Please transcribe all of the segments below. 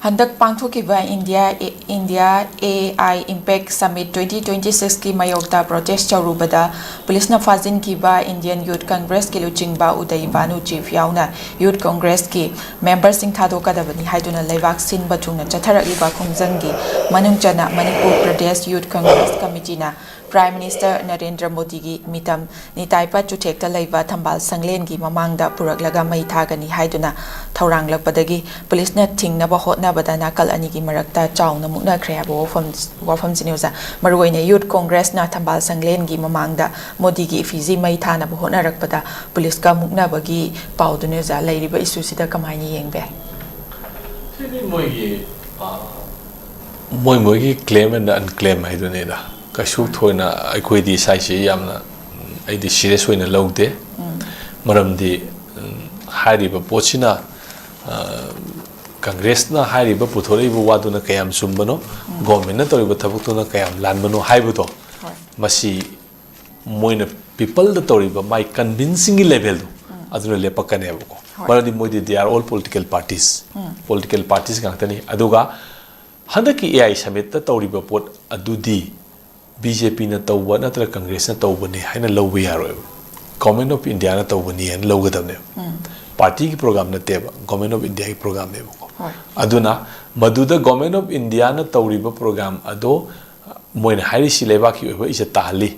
Handak pangthokiba India AI Impact Summit 2026 ki mayokta protest chawrubada police na fazin kiba Indian Youth Congress ki luchingba Uday Banu chief yauna Youth Congress ki members sing thadokadabani haiduna leibak sin bachungna chatharakiba khongjanggi manungchana Manipur Pradesh Youth Congress Committee na Prime Minister Narendra Modi gi mitam nitaipa chuthekta leiba thambal sanglen gi mamangda puraklaga mai thagani haiduna thauranglakpadagi police na thingnaba hotnabada nakal ani gi marakta chawna mukna khreabo wafam jineuza maruoine Youth Congress na thambal sanglen gi mamangda Modi gi fizi mai thana ba hotnarakpada police ka muknaba gi pauduneza leiriba issue sida kamaini yengbe sini moi gi claim and unclaim haiduneda kasuk thoina aikoi di sai se yamna ai di serious hoina logde maram di hari ba pochina Congress na hari ba puthori bu waduna kayam sumbano government na tori ba thabuk na kayam lanbano haibudo masi moina people the tori ba my convincing level do aduna lepakane ko maradi moidi they are all political parties gangtani aduga handaki AI summit ta tori ba pot adudi BJP na tawwa natra Congress na tawwa ni haina lawwe yaro Government of India na tawwa ni en lawgadamne party ki program na teba Government of India ki program ne ko aduna maduda Government of India na tawriba program ado moina hairi sileba ki oba isa tahli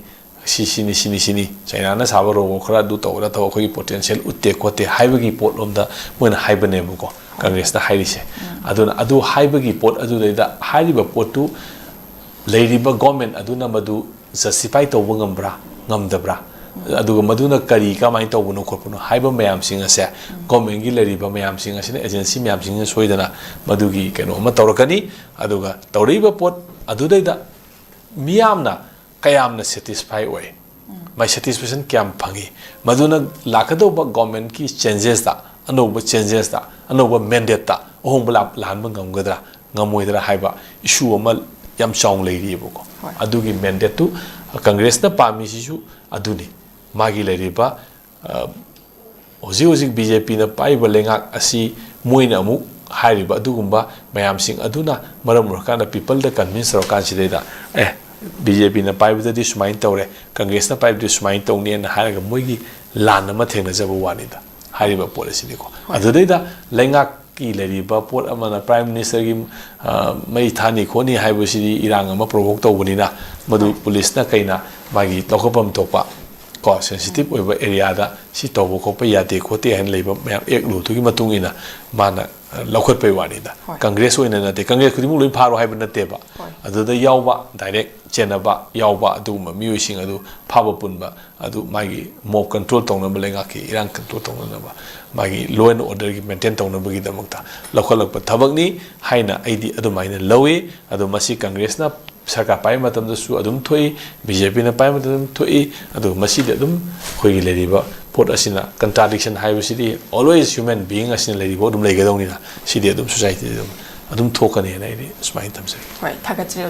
sini China na sabaro khara du tawra taw khoi potential utte kote haibagi pot lomda moina haibane ko Congress na hairi se aduna adu haibagi pot adu da hairiba potu Ladiba government aduna madu justify to ngambra ngamdabra aduga maduna kari ka mai to buno khorpuno haiba mayam singa se government gi ladiba mayam singa sine agency mayam singa soidana madugi keno ma tawrakani aduga tawriba pot adudaida miyamna kayamna satisfy oi my satisfaction kyam phangi maduna lakadoba government ki changes da anoba changes da anoba mandate da ohongba lanba ngamgadra ngamoidra haiba issue amal yam chong leiri boko adugi mandate tu Congress na pami sisu aduni magi leiri ba ozi BJP na pai balenga asi moina amu hairi ba adugumba mayam sing aduna maram kana people da convince ro kan sideda BJP na pai da dis main tawre Congress na pai dis main tawni na haraga moigi lan ma thengna jabu wanida hairi ba policy ni ko adudeda lenga ki leriba pot amana Prime Minister gi mai thani khoni haibusidi irang ama provoke tawbunina madu police na kaina magi lokopam topa ko sensitive oiba area da si tawbo ko pa yate khote han leiba mayam ek lu tu gi matungina mana lokhot pe wani da Congress oina na te Congress khudi loi pharo haiba na te ba adu da yawba direct chenaba yawba adu ma mioi sing adu phaba punba adu magi mob control tawna balenga ki irang control tawna ba magi law and order gi maintain tawna bagi damakta lokholak thabak ni haina aidi adu maina lawe adu masi Congress na sarkar pai matam da su adum thoi BJP na pai matam thoi adu masi de adum khoi gi leriba pot asina contradiction haibusidi always human being asina leriba adum leigadawni na sidi adum society adum thokani na idi smain tamse right thagachiro